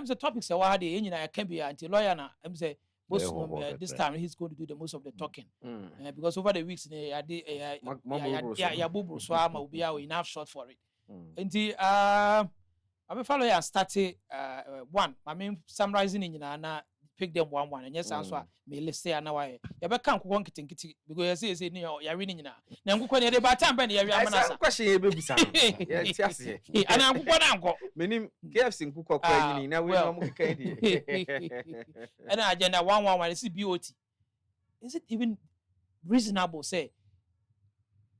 I'm the topic say why the I can be anti lawyer now. I'm say this time he's going to do the most of the talking because over the weeks I did bubble so I'm will be enough short for it. And I'm a follower and started one. I mean summarizing in pick them one and yes answer me let's say now I ever can't go Nkitinkiti because you say you're reading now. Now I'm going to time when you're a question and I'm going to go. Meaning KFC Nkoko now we know and agenda 111 is BOT. Is it even reasonable say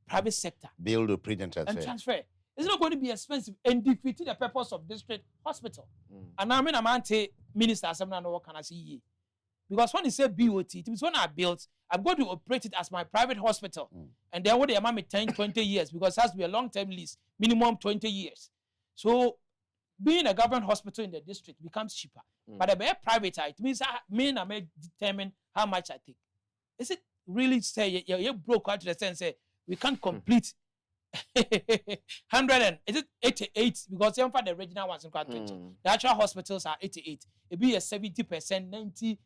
private sector build a print and transfer? It's not going to be expensive and defeat the purpose of district hospital. And I mean, I'm anti minister. I'm not what can I see because when you say BOT, it means when I built, I'm going to operate it as my private hospital, and then what they amount me 10-20 years because it has to be a long-term lease, minimum 20 years. So being a government hospital in the district becomes cheaper. But if I private, it means I may determine how much I take. Is it really say you broke out to the sense say we can't complete 100 and is it 88 because some for the original ones in country the actual hospitals are 88 it be a 70% 90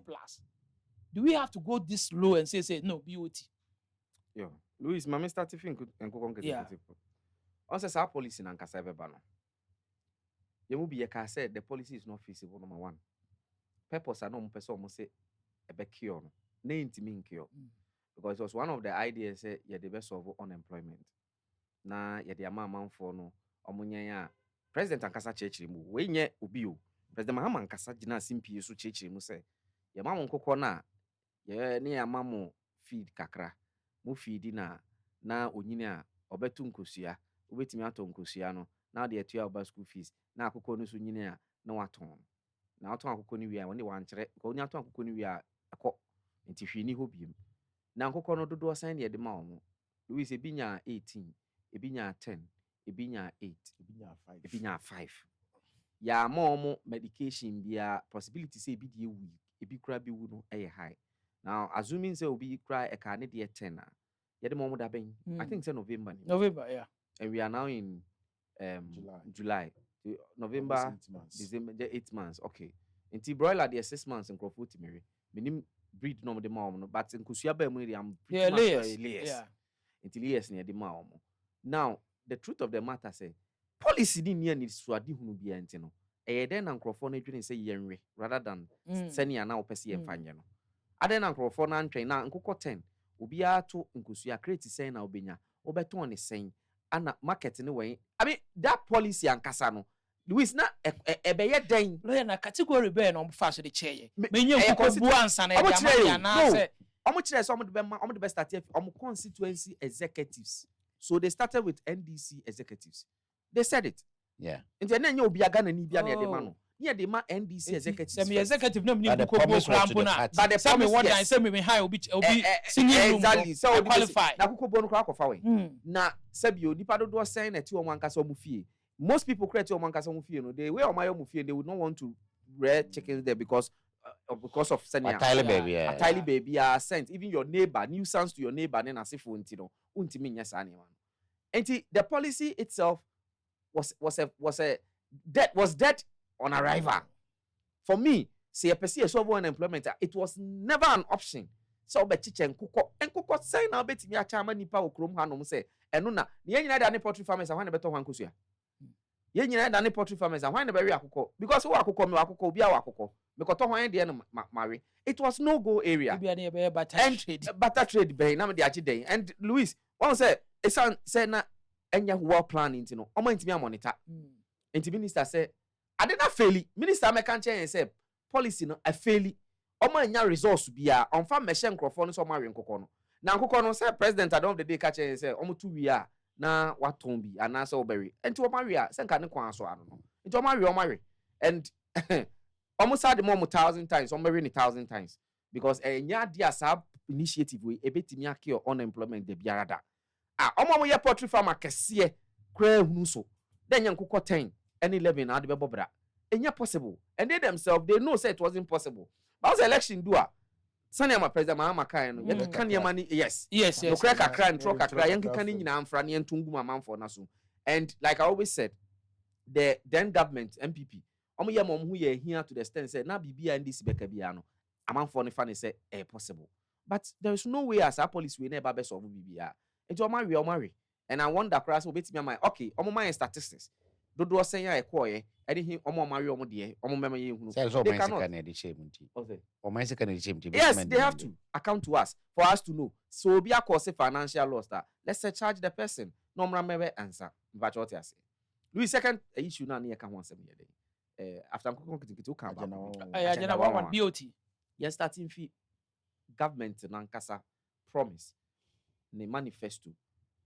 plus. Do we have to go this low and say no BOT? Yeah, Louis, my Mr. Tiffin and Nkoko also say our policy in Nkasa Bebano. You will be a car said the policy is not feasible. Number one, purpose I know person must say a becure, name to mean cure because it was one of the ideas say yeah the best of unemployment. Na ya de amama mfo no omunyan a president ankasa chechiri mu we nye obi o president mahama ankasa gina simpi so chechiri mu se ya mamu Nkoko na ya ne ya mamu feed kakra mu feed na onyini a obetu nkosua obetimi ato nkosua no na de atua oba school fees na akoko no so nyini a na waton na aton akoko no wi a woni wankere ko onya aton akoko no wi a akọ nti hwini ho biem na Nkoko no dodo san ne de ma omo Louis ebinya 18 ebinya 10 ebinya 8 ebinya 5 ya momo medication bia possibility say ebi die wu ebi kura bi wu no high now assuming say obi kura e ka ne de 10 a ye de momo da ben I think say November yeah, and we are now in July November December 8 months okay until broiler there 6 months in Nkoko timere minim breed no de ma no but nkosua ba mu dey am layers until years near the ma now the truth of the matter say policy ni near ni suade hunu bia ntino then Nkoko na dwene say yenwe rather than senior na opese yemfanye no aden na Nkoko na ntwen na Nkoko 10 obi ato nkosua create sen na obenya obeton ne sen ana market ne wen I mean that policy ankasa no Louis na ebeye den lawyer na category be no fa so de cheye menye Nkoko bu ansa na ya na say omo kire so omo de be start omo constituency executives. So they started with NDC executives. They said it. Yeah. And then you be a Ghana ni bia na de man. Near the man NDC executives. Semi executive no me Nkoko but the same what I say me high obi singing room. Exactly. So qualify. Na Nkoko bo no kra kofa we. Na sebio nipa dodo sen na ti o mankasa o mu fie. Most people create o mankasa o mu fie no. They way o mayo mu fie they would not want to rear chickens there because of senior. A tiny baby are sent. Even your neighbor, nuisance to your neighbor, then as if untino. And the policy itself was dead on arrival. For me, say a person so unemployment, it was never an option. So be chiche Nkoko say na beti mi achama nipa okrom hanom say enuna ne nyina da ne poultry farmers ahwan na beto hwan kosua. Ye nyina da ne poultry farmers ahwan na be we akoko because we akoko me akoko obi a akoko me koto hwan de no mare. It was no go area. And butter trade be na me de achi den. And Louis, one say say na enya well planning no. Omo ntimi monitor. Enti minister say I did not fail. Minister me kan chen say policy no a fail. Omo enya resource bia onfa meshe Nkoko no so mare Nkoko no. Na Nkoko no say president at the end of the day ka chen say omo 2 wi a na waton bi ana say obere. Enti o mare a say nka ne kwan so ano no. Enti o mare and almost had more 1,000 times, or maybe 1,000 times, because nya dia sab initiative we ebetimi ake unemployment de biarada. Omo ye poultry farmer kese kra hunu so. Then Nkoko 10 and 11 na de be bobra. Enya possible. And they themselves they know say it wasn't possible. But was election do a Sanya my president Mahama kan no ye kan yamani yes. No crack akra and truck akra yen kan nyina amfra ne ntungu mamam for naso. And like I always said, the then government MPP omo ye mom who ye here to the extent say na bibia ndc beka bia no amanfo ne fa ne say possible, but there is no way as a police we never be solve bibia enti omo we and I wonder class obetimi my okay omo my statistics dodo say ya ekoye anything omo we omo de omo mema ye hunu they cannot yes they have to account to us for us to know so be a cause financial loss that let's say charge the person no mra mebe answer but what you say Louis second issue na na ka ho asem ye dey after Nkitinkiti o kan ba agenda 11 BOT yes starting fee government na nkasa promise ne manifesto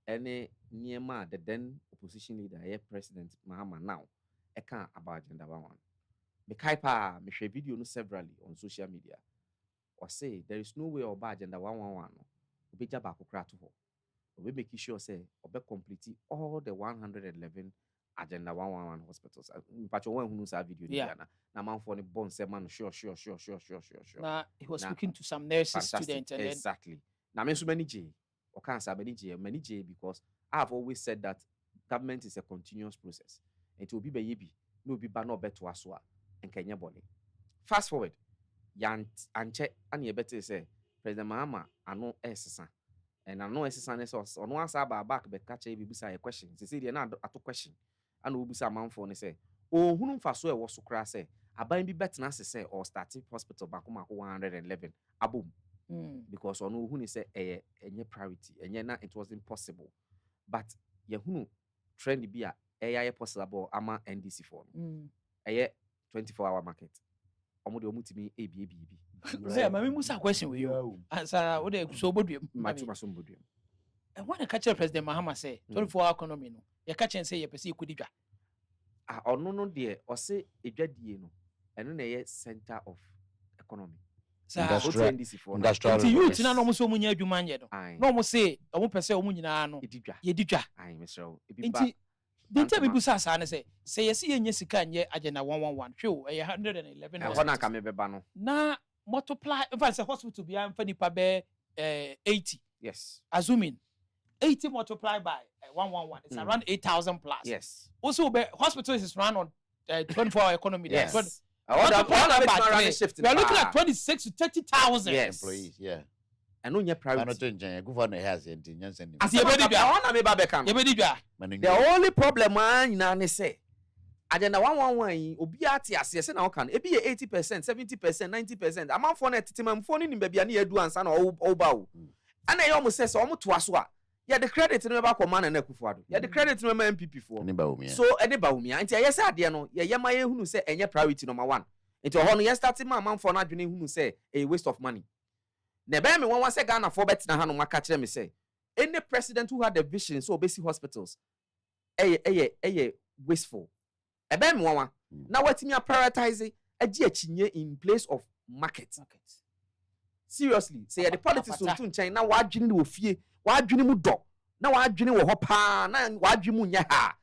any niema the then opposition leader president Mahama now e kan about agenda 11 me kai pa me share video no severally on social media or say there is no way about agenda 111 no obeja ba kokra to ho we make sure say obe complete all the 111 agenda 111 hospitals pacho one who know video na man for the bond say man sure na he was speaking to some nurses students and exactly na me so many J or cancer many J because I have always said that government is a continuous process it will be be yebi no be ba no beto aso and Kenya body fast forward yan anche ani better say President Mahama ano esesa and I know esesa ne so ono asa ba back be catch e bibusa a question say dey na ato question and obusa manfo ne say o hunu mfaso e wo so kra say aban bi betena say or starting hospital back 111 abom because ono hunu say enye priority enye na it wasn't possible but ye hunu trend bi a possible ama NDC for no 24-hour market omo de omutimi ebi say mama musa question we you answer what dey so bodua macho bodua and when the catch President Mahama say 24-hour economy no ye catch say ye pese ikudi dwa ono no de o say edwadie no eno na ye center of economy industrial youth na no mo so munya adwuma nye do no mo say omo pese omo nyina no ye didwa mesro enti denta bibu sasa ne say ye se yenye sika nye agenda 111 hwe e 111 na hona ka me beba no na multiply in fact say hospital bia mfa nipa be 80 yes assuming 80 multiplied by 111 it's around 8,000 plus yes also hospital is run on 24-hour economy yes. We are looking at 26 to 30,000 employees, yeah. And on your private. The only problem I say, agenda 111 obiati asese na okan e be 80%, 70%, 90%. Amount for net timam phone ni baby ani edu ansa na oba o. Ana ye omo say so omo to aso a. Yeah, the credit no ba ko man na Akufo-Addo. Yeah, the credit no ma MPP for. So any ba umia. Nti ye say ade no, ye yema ye hunu say enye priority number 1. Nti ho no ye start man for na adwene hunu say a waste of money. Na be me won say Ghana for bet na ha no maka kire me say any president who had a vision so obesi hospitals wasteful. E be me won na watimi prioritize agi achinye in place of market. Seriously, say the politics so tun chen na wa adwene wo fie. Wadwini mu do na wadwini wo ho pa na wadwini mu nya ha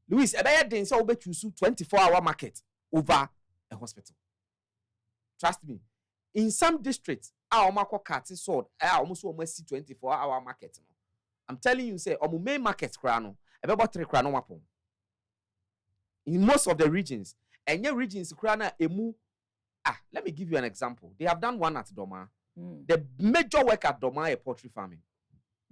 Louis ebeye den say obechusu 24-hour market over a hospital. Trust me, in some districts omakọ kati sword almost almost 24-hour market no. I'm telling you say omu main market kra no ebebo 3 kra no wapon. In most of the regions enye regions kra na emu let me give you an example. They have done one at Doma. The major work at Doma is poultry farming.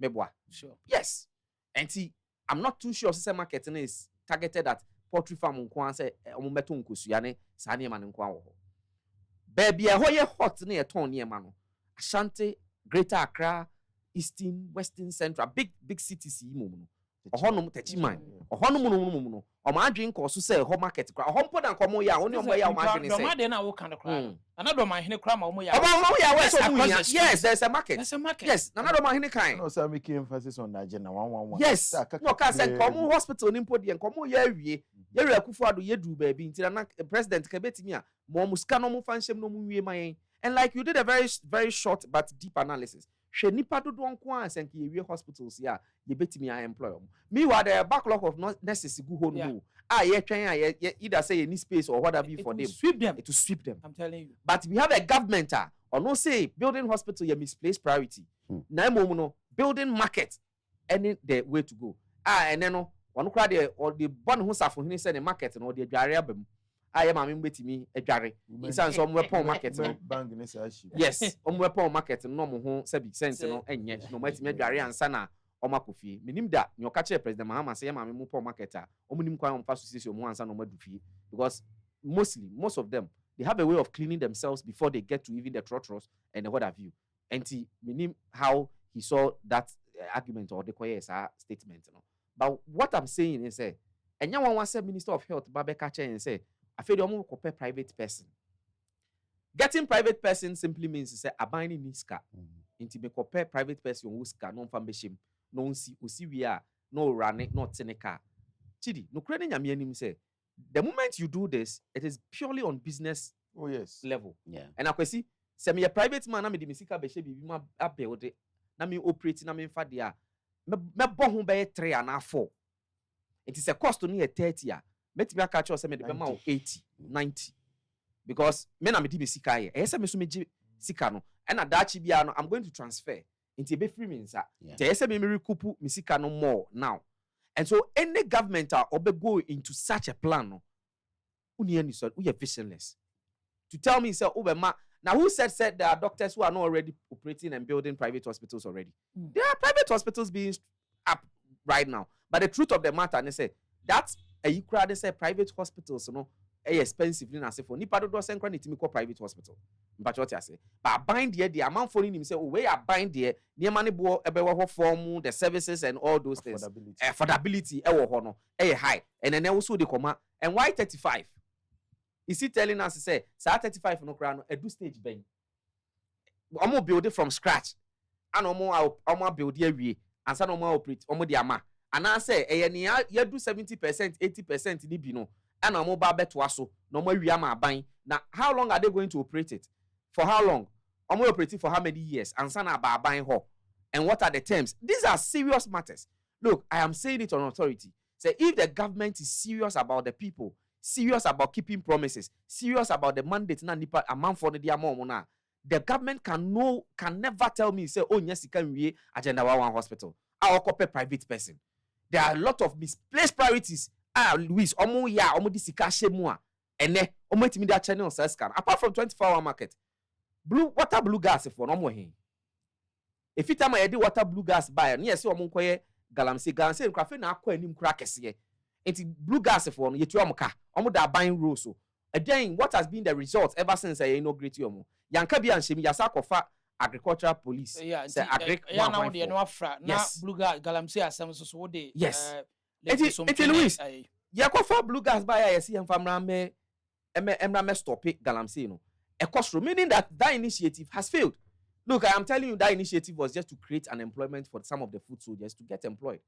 Mebwa. Sure. Yes. And see, I'm not too sure say marketing is targeted at poultry farm nko say omometo nkosuya ne sa ne ma nko awo. Baby ho ye hot ne ton ne ma no. Ashanti, Greater Accra, Eastern, Western, Central, big cities yi mo no. Ohonom tachiman. Ohonom no. O ma adwen ko so say ho market kra. Oho mpo dan komo ya, oni omo ya o ma adwen say. Do ma de na wo kan kra. Na do ma hene kra ma omo ya. Omo ya we so mu ya. Yes, there's a market. There's a market. Yes, na do ma hene kan. No, sir, make emphasis on agenda 111. Yes. No, ka say komo hospital ni mpo de komo ya awie. Ye ri Akufo-Addo ye du ba bi nti na president ka betimi a mo muska no mo fanshem no mo wie mayen. And like you did a very short but deep analysis. She nipa do don ko an senke ye wie hospitals ya ye betimi a employ. Meanwhile the backlog of nurses go home no. Ye twen either say any space or whatever for them. Sweep them. It will sweep them. I'm telling you. But we have a government or no say building hospital ye misplaced priority. Na emo no building market any the way to go. And then no one kra dey or the born who safo hini say the market no dey dware abam. I am betimi adware insan so weapon market no bank ne sa shi yes weapon market no mo ho say big sense no enye no matimi adware ansa na omakofie minim da nyo ka che president Mahama say am mo pon market a omunim kwan on fa so mo ansa no madufie because most of them they have a way of cleaning themselves before they get to even the trotros and what have you and minim how he saw that argument or the KWESI statement no but what I'm saying is say enya one say Minister of Health Babeka Chen and say I feel you compare private person. Getting private person simply means say abiding niska. Inti me compare private person who ska no fambe shim no si we are no run no tenika. Chidi no credit nyame anim say the moment you do this it is purely on business level. Yeah. And akwesi say me a private man na me di misika be she bibi ma abuild na me operate na me fa dia me bo ho be 3 and 4. It is a cost to me 30 a met me catch us me the bema 80 90 because me na me di sika ye say me so me sika no and adachi bia no I'm going to transfer into be free me nsa te say me recoup me sika no more now and so any government or be go into such a plan no uni any so we are visionless to tell me say obema now who said there are doctors who are not already operating and building private hospitals already there are private hospitals being up right now but the truth of the matter they say that's a crowd say private hospitals no expensive na say for nipa do say nkra netimi ko private hospital mpacho what you say but bind there the amount for him say oh we are bind there near money bo ebe wo form the services and all those things affordability e wo ho no high and then also the comma and why 35 is he telling us say 35 no kra no edu stage ben omo build it from scratch and omo build here we and say omo operate omo the ama and I say you do 70% 80% ni bi no and omo ba beto aso no mo wi ama ban now how long are they going to operate it for how long omo operating for how many years and say na ba ban ho and what are the terms these are serious matters look I am saying it on authority say if the government is serious about the people serious about keeping promises serious about the mandate na nipa amount for the amount na the government can never tell me say oh yes you can we agenda 1 hospital I copy private person. There are a lot of misplaced priorities. Luis, omo di sika shemu a ene omo etimi da channel sales scan apart from 24-hour market. Blue gas for no mo hen. If it time I do water blue gas buy, na yes omo nkoye galamsey nkrafe na akọ anim kura kese. Enti blue gas for no yetu omo ka. Omo da buying rules so. Again, what has been the result ever since I inaugurate omo? Yanka bia nshemi yasa kofa agricultural police say Agric now the no afra na blue gas galamsey asem so de Eti Luis yakofa blue gas buy yes yemfamra me stop it galamsey no ekosro meaning that initiative has failed. Look, I am telling you that initiative was just to create an employment for some of the food soldiers to get employed,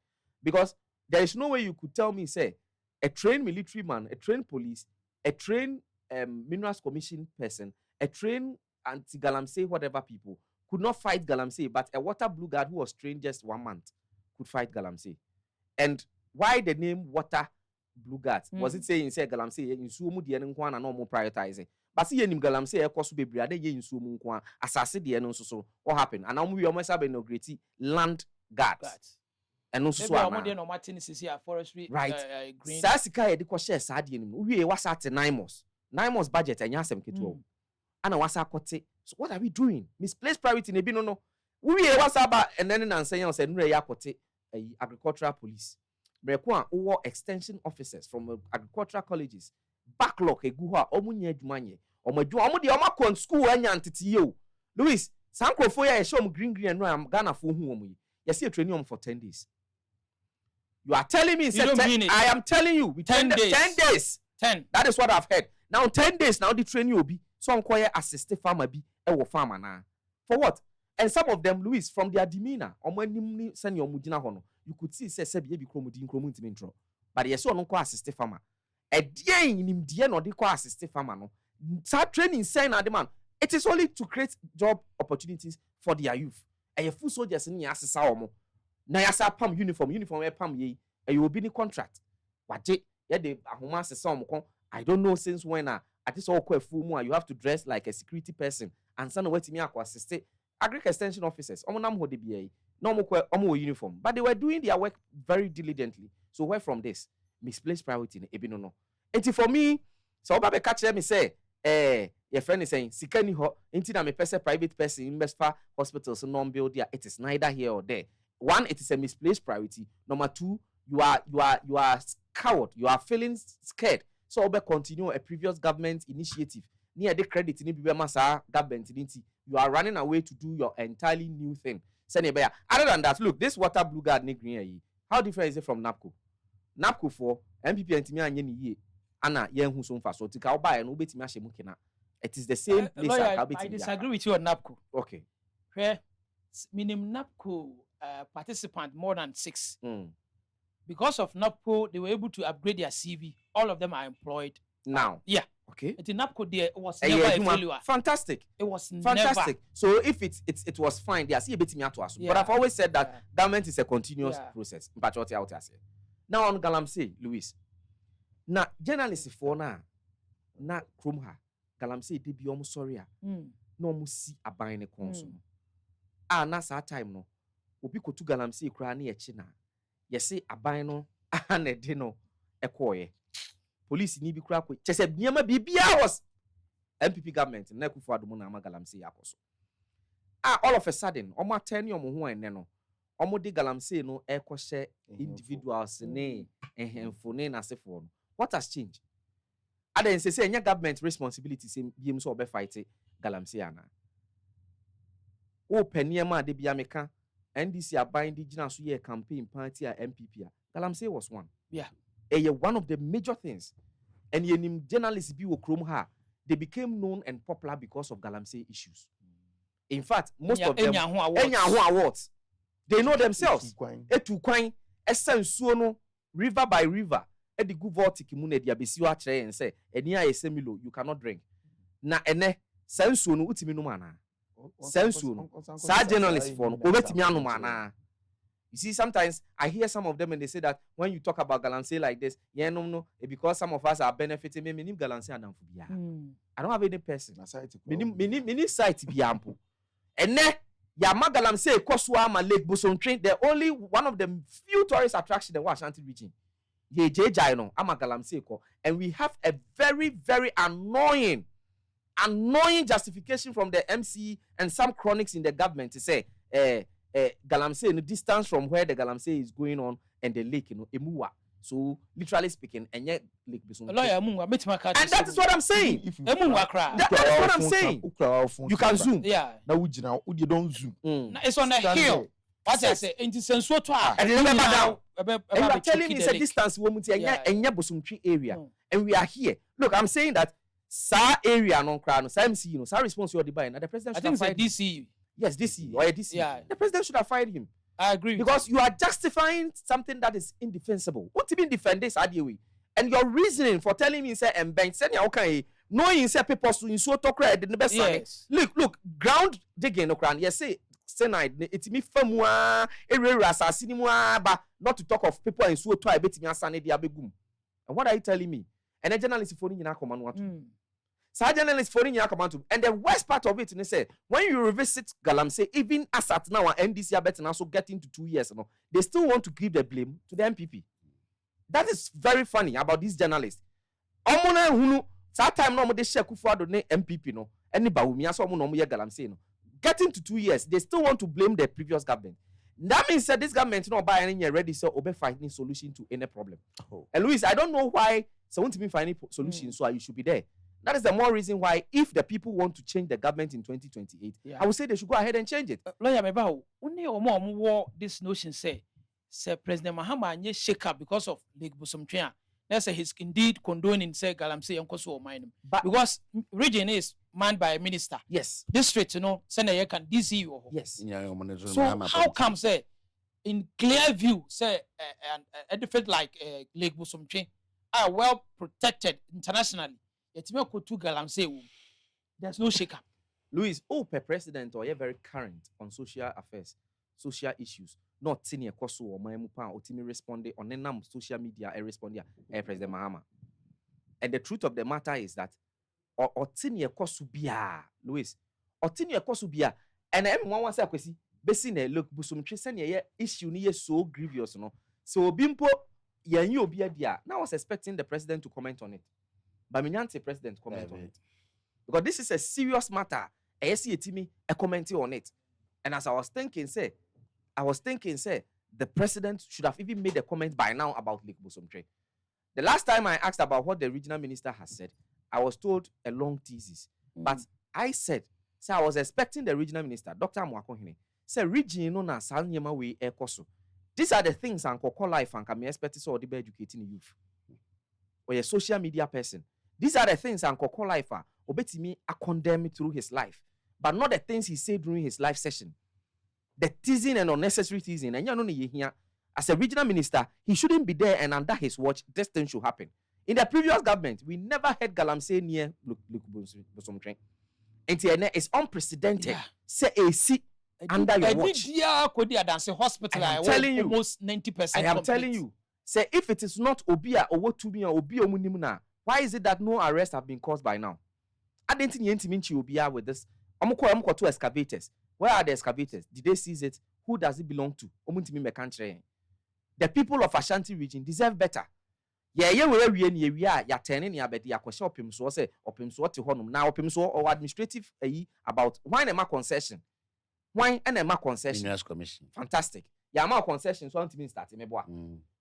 because there is no way you could tell me say a trained military man, a trained police, a trained minerals commission person, a trained anti-galamsey whatever people could not fight galamsey, but a water blue guard who was trained just 1 month could fight galamsey. And why the name water blue guard? Was it saying say galamsey in sumu di enkwa na no more prioritizing? But see nim galamsey e koso bebre ade ye in sumu nkwa asase de no so what happened? And now we almost have inaugurate land guards. And no so am no martin sisi forestry right. Green Sasika ye de ko share sade nim. We wasa at 9 months budget enya asem keto. And wasa kote. So what are we doing? Misplaced priority ne bi no. We wasa ba and then nan say say nure ya kote agricultural police. Breko an extension officers from agricultural colleges. Backlog egu ha omunya adwuma nye. Omo de omakon school anya ntete o. Louis, sankrofo ya show green no am Ghana fo hu omo yi. Yes, you training for 10 days. You are telling me I am telling you 10 days. 10 days. 10. That is what I've heard. Now 10 days now the training will be so nkoye assist farmer bi e wo farmer na. For what? And some of them, Louis, from their demeanor, omo anim ni senior mugina ho no, you could see say be kromudi nkromudi intro. But yes, so no ko assist farmer. E die nim die no de ko assist farmer no. Start training saying na man. It is only to create job opportunities for their youth. And your food soldiers ni asesa omo. Na yasa pam uniform e pam ye. And you will be in contract. Waje ye de ahoma asesa omo kon. I don't know since when at this all full mu you have to dress like a security person and send wetimi akwa assist Agric extension officers. Omo nam ho de bia yi. No omo uniform. But they were doing their work very diligently. So where from this? Misplaced priority e bi no. And for me, So oba be catch me say your friend is saying sikani ho inti na me pese private person invest for hospitals non build there. It is neither here or there. One, it is a misplaced priority. Number two, you are coward. You are feeling scared. So oba continue a previous government initiative. Near the credit in the massa government. You are running away to do your entirely new thing. Other than that, look, this water blue guard green. How different is it from NAPCO? NAPCO for MPP and Timia Yeni Anna Yen Huson Faso to Kauba and Ubeti Mashemukina. It is the same place. Lawyer, I disagree with you on NAPCO. Okay. Where minimum NAPCO participant more than 6. Because of NAPCO, they were able to upgrade their CV. All of them are employed. Now. Yeah. Okay. The NAPCO there was never a failure. Fantastic. It was fantastic. Never. So if it was fine, they are see a bit me to us. But I've always said that government is a continuous process. Now on Galamsey, Louis. Now journalists for na Krumha, Galamsey they be almost sorry. No mu see a buying a consum. Na sa time no. Obi ko tu Galamsey kra na ye china. Ye say a buying no and a dino ekoye. Police ni bi kura ko chese niema bibia was MPP government na kufu adumu na Galamsey yakoso. All of a sudden omo atani omo ho ene no omo de Galamsey no ekose individuals ne ehemfo ne na sefo no. What has changed? Aden say enya government responsibility say biem so obe fight Galamsey ana. O peniema de bia meka NDC aban di gina so ye campaign party a MPP a Galamsey was one. Yeah. One of the major things. And yenim journalists be okrom ha, they became known and popular because of Galamsey issues. In fact, most of them awards. They know themselves. Etu kwan esensuo river by river. E di gu vortic mu na dia besi wa kire yen say eni a yesemilo you cannot drink. Na ene sensuo no utimi no mana. Sensuo no. Sa journalists for no obetimi anu mana. You see, sometimes I hear some of them and they say that when you talk about Galamsey like this, no, because some of us are benefiting, me name Galamsey and I don't have any person. Mini site be ample. And then Yama Galamsey Koswama Lake Bosom Train, the only one of the few tourist attractions in Washington region. Ye Jaino, Ama Galamsey ko. And we have a very, very annoying justification from the MC and some chronics in the government to say, Galamsey in the distance from where the Galamsey is going on and the lake, Emuwa. So literally speaking, and yet lake Bosom. And that is what I'm saying. That's what I'm saying. You can zoom. Yeah. Now you don't zoom. It's on a hill. What I say, and it's so and remember now. And you are telling me it's a distance woman and Bosom Tree area. And we are here. Look, I'm saying that Sa area non crown, MC, Sa response you are buying. The president should have fired DC. Yes, DC or DC. Yeah. The president should have fired him. I agree. Because you are justifying something that is indefensible. What even defend this idea? And your reasoning for telling me say and bank send okay, knowing say people so in so talk right the best. Yes. Look, ground digging no crown. Yes, say it's me famwa area assassin but not to talk of people in so to I bet me asane dia begum. And what are you telling me? And a journalist for in command what so journalists for in command. And the worst part of it, they say, when you revisit Galamsey, even as at now, NDC are better now, so getting to 2 years, they still want to give the blame to the MPP. That is very funny about these journalists. Omona hunu, that time no they share kufuado ne MPP no, anybody me aso no ye Galamsey no. Getting to 2 years, they still want to blame the previous government. That means that this government not buy any ready so obe finding solution to any problem. And Louis, I don't know why someone to be finding solution, so you should be there. That is the more reason why, if the people want to change the government in 2028, I would say they should go ahead and change it. Lawyer Meba, only more this notion say President Mahama nye shake up because of Lake Bosom Tree. Let's say he's indeed condoning say Galamsey and Koso or mine. Because region is manned by a minister. Yes. District, Senator can DC. Yes. So how come say in clear view say a different like Lake Bosom Tree are well protected internationally? There's no shake-up. Louis, per president or you're very current on social affairs, social issues. Not senior Koso or my mupa or Timmy responded on the social media and responded President Mahama. And the truth of the matter is that or senior Koso bia, Louis, or senior Koso bia, and everyone wants to say, Bessine, look, Busum Trisania issue near so grievous, So Bimpo, yeah, you be a dia. Now I was expecting the president to comment on it. but Minyante president comment on it. Because this is a serious matter. I see a comment on it. And as I was thinking, say, the president should have even made a comment by now about Lake Bosomtwe. The last time I asked about what the regional minister has said, I was told a long thesis. But I said, so I was expecting the regional minister, Dr. Mwakohine, say region no na sanyema we ekoso. These are the things Nkoko life and can be expected so be educating the youth. Or a social media person. These are the things Nkoko life are obetimi a condemn through his life, but not the things he said during his live session. The teasing and unnecessary teasing. And you know here, as a regional minister, he shouldn't be there, and under his watch, this thing should happen. In the previous government, we never had Galamsey near Bosomtwe. And it's unprecedented. Say AC under your watch. I am telling you, almost 90%. I am telling you. Say if it is not Obia or what to be or Obia Munimuna, why is it that no arrests have been caused by now? I didn't think Obia with this. I'm two excavators. Where are the excavators? Did they seize it? Who does it belong to? The people of Ashanti region deserve better. We are turning your bed, opim so say opim so to honum. Now opim so or administrative about why am concession? Why and a concession? Commission. Fantastic. Yama concession so want to start meboa.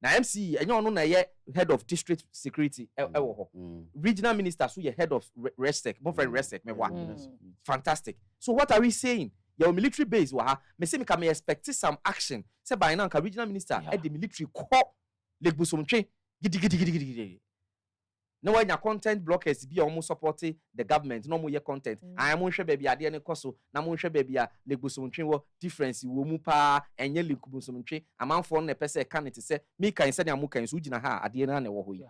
Na MC enyo no na ye head of district security regional minister so ye head of RESTEC, my friend RESTEC meboa. Fantastic. So what are we saying? Your military base wa ha me say me can expect some action. Say by now ka regional minister at the military call Lake Bosomtwe gidi. No when your content blockers be almost supporting the government, no more your content. I am sure baby ade ne koso, na mo sure baby a Lake Bosomtwe wo difference wo mu pa enye Lake Bosomtwe. Amanfo na pese kan it say me kan say am kan so gina ha ade na ne wo ho yi.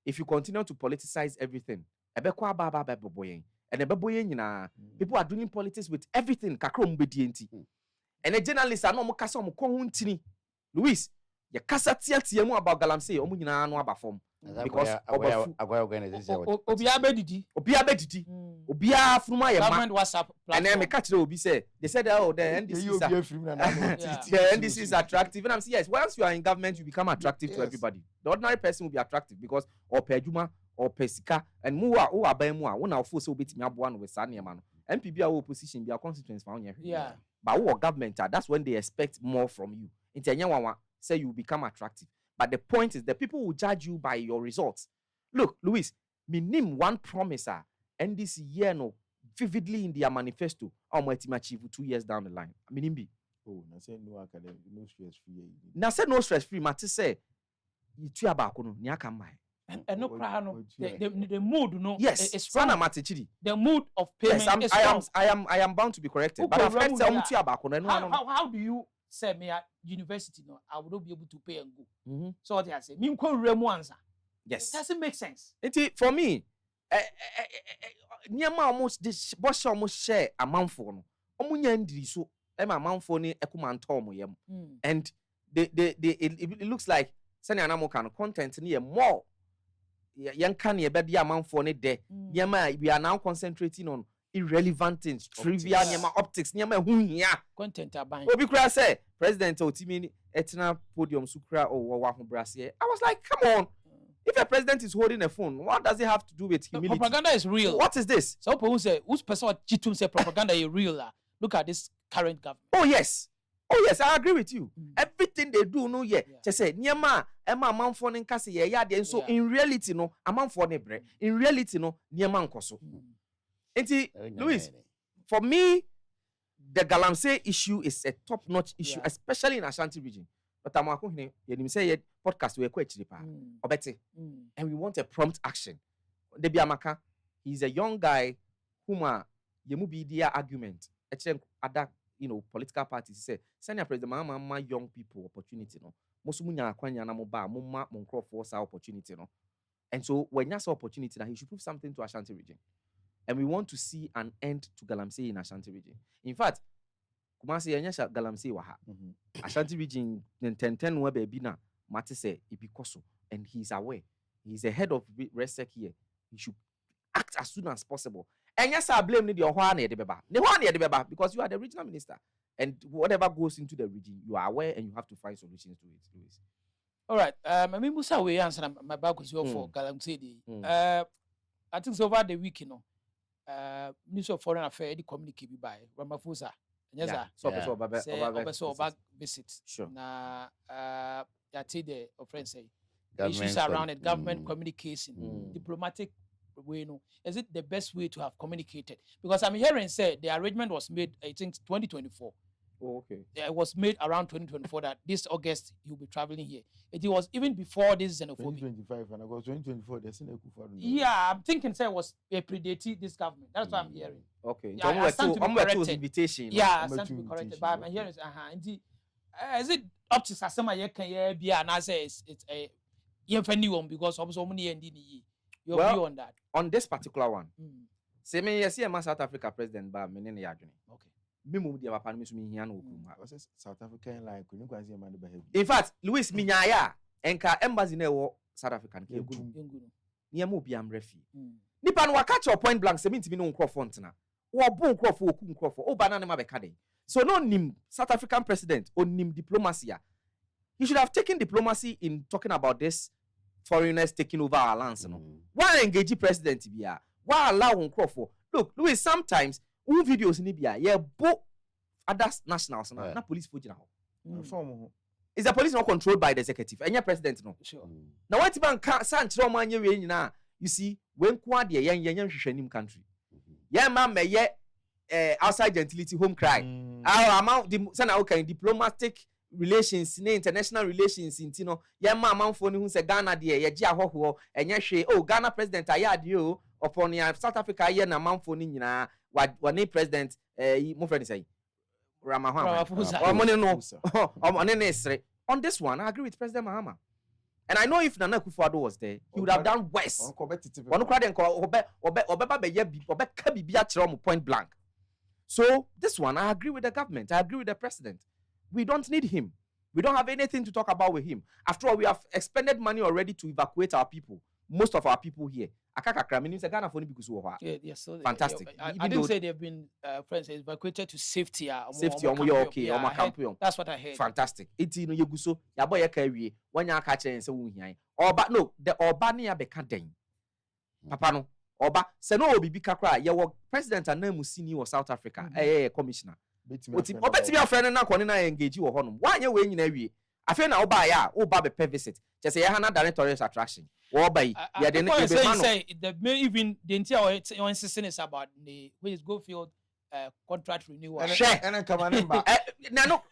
If you continue to politicize everything, ebekwa aba boyen. And people are doing politics with everything. And the journalists are not kasa mo kohuntini. Louis, ya kasa tiatiemu about Galamsey omunyina no aba form. Because Obia bedidi. Obia fruma ye government WhatsApp platform. And then me catch Obi say they said oh the NDC is attractive. And I'm saying yes, once you are in government you become attractive to everybody. The ordinary person will be attractive because or pejuma or pesika and mua who are by mua when our force will be one with Sanya man. MPB are opposition be a constituents found here. Yeah. But who are government that's when they expect more from you. In say you become attractive. But the point is the people will judge you by your results. Look, Louis, me name one promiser and this year no vividly in their manifesto how much achieve 2 years down the line. I mean, oh, na say no academic, no stress free. Na say no stress free. Mati say you tua ba kono ni aka mai. And no cry no. The mood no. Yes, it's strong. Chidi. The mood of payment is strong. I am bound to be corrected. But I've heard some tua ba kono. How do you say me at university no? I would not be able to pay and go. So what I say, me ko remu answer. Yes. It doesn't make sense. For me, Nyama almost this boss almost share a month for no. Omunya ndiri so a month for ni ekumanto mo yem. And it looks like sani anamo kan content ni more yan kan ye be dia man for ni de. Nyama we are now concentrating on irrelevant things, trivial nyama optics, nyama hunya content aban. Obi kura say president otimi etna podium sukra or wa ho brase. I was like, come on. If a president is holding a phone, what does it have to do with humility? Propaganda is real. What is this? So people say, whose person Chitum say propaganda is real? Look at this current government. Oh yes, I agree with you. Everything they do, no, just say, Niama, Emma, man for Nkasi, yeah, and so in reality, no, a man for nebre. In reality, no, Niaman Koso. Louis, for me, the Galamsey issue is a top-notch issue, especially in Ashanti region. But I'm going to say podcast we're quite cheap, and we want a prompt action. Debi Amaka, he's a young guy whom yemu be their argument. Actually, other political parties say, senior president, mama young people opportunity no. Mosumunya akwanya na moba, mumma monkro force opportunity no. And so when you have opportunity, that he should prove something to Ashanti region, and we want to see an end to Galamsey in Ashanti region. In fact. Kumasi yanyasha Galamsey waha. Ashanti region 10 we baby na mate say ibikoso and he's aware. He's the head of RESTEC here. He should act as soon as possible. And yes, I blame the Ohane de Beba. The Ohane de Beba because you are the regional minister. And whatever goes into the region, you are aware and you have to find solutions to it, Louis. All right. I mean, Musa, we answer my back was your for Galamsidi. I think so over the week, Minister of Foreign Affairs, the communicate by Ramaphosa. Yes, so back visit. Sure. Na the friends say issues around it, government communication, diplomatic way. No, is it the best way to have communicated? Because I'm hearing say the arrangement was made, I think, 2024. Oh, okay. Yeah, it was made around 2024 that this August he'll be traveling here. It was even before this xenophobia. 2025 and I got 2024. There's no Yeah, I'm thinking say it was predating this government. That's what I'm hearing. Okay. Yeah, I stand to be corrected. Invitation. Yeah, I stand to be corrected. But I'm hearing is it up to Sasema Yekan be and I say it's a one because so many your view on that. On this particular one. Say me yes, I'm South Africa president, but me ne yadwene. Okay. South African line couldn't quite see a man behave. In fact, Louis Minyaya enka embassy ne wo South African ke gu ne am obi am refi nipa no waka cho point blank se mintimi no nkrofo ntena wo bo nkrofo oku nkrofo o ba na ne ma be ka den so no nim South African president on nim diplomacy. He should have taken diplomacy in talking about this foreigners taking over our lands. No, why engage president bia? Why allow nkrofo? Look, Louis, sometimes videos in Libya, both other nationals na police for is the police not controlled by the executive? And your president no. Sure. Now what about Sancho man you see when quad ye young country. Yeah, man may outside gentility home cry. Our amount the diplomatic relations, international relations in Tino, yeah, man for who say Ghana dear, ye ho and ye oh Ghana president ayad you upon your South Africa ye na man for nina. What name president my friend say Ramaphosa on this one I agree with President Mahama, and I know if Nana Akufo-Addo was there he would have done worse. Point blank. So this one I agree with the government, I agree with the president. We don't need him. We don't have anything to talk about with him. After all, we have expended money already to evacuate our people, most of our people here. Fantastic. I didn't say they've been evacuated to safety. Safety, okay. That's what I heard. Fantastic. It's no yeguso. Ya boy carry when you catch and say we Oba no, the Oba near Becadeng. Papa no, Oba, Seno Obi Kakra, your president and name Musini or South Africa, commissioner. Oba to your friend and now engage you or honor. Why you win in every? I feel now buy Oba be visit. Just say Hana directorial attraction. Say the even the entire insisting is about the which Gofield contract renewal. And come on, no,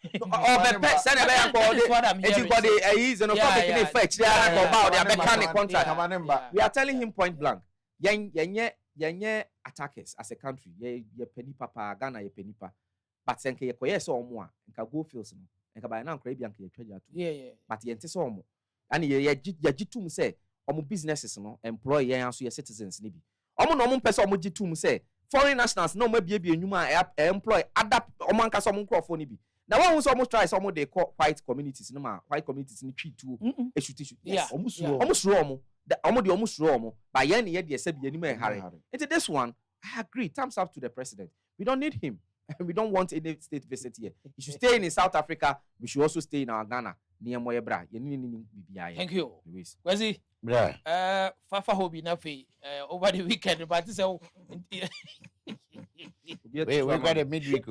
we are telling him point blank. Yenye attackers as a country. Ye penny papa Ghana ye penny pa. But senke ye koye so omo a nka Gofields no. Nka by now Caribbean ke ye treasure too. Yeah. But ye ntse so omo. And ye jitum say omo businesses no employ yen aso ye citizens ni bi. Omo no omo pese omo jitum say foreign nationals no ma bie enwuma employ other omo anka so omo nkrofo ni bi. Na one so omo try so omo dey call white communities no ma white communities ni treat too eshuti. Yeah. Omo suro omo. Omo de omo suro omo. Ba yen ye de se bi animu hare. Into this one I agree. Thumbs up to the president. We don't need him. We don't want any state visit here. He should stay in South Africa. We should also stay in our Ghana. Thank you. KWESI. Yeah. Fafa Hobi Nafi over the weekend, but this we got a midweek.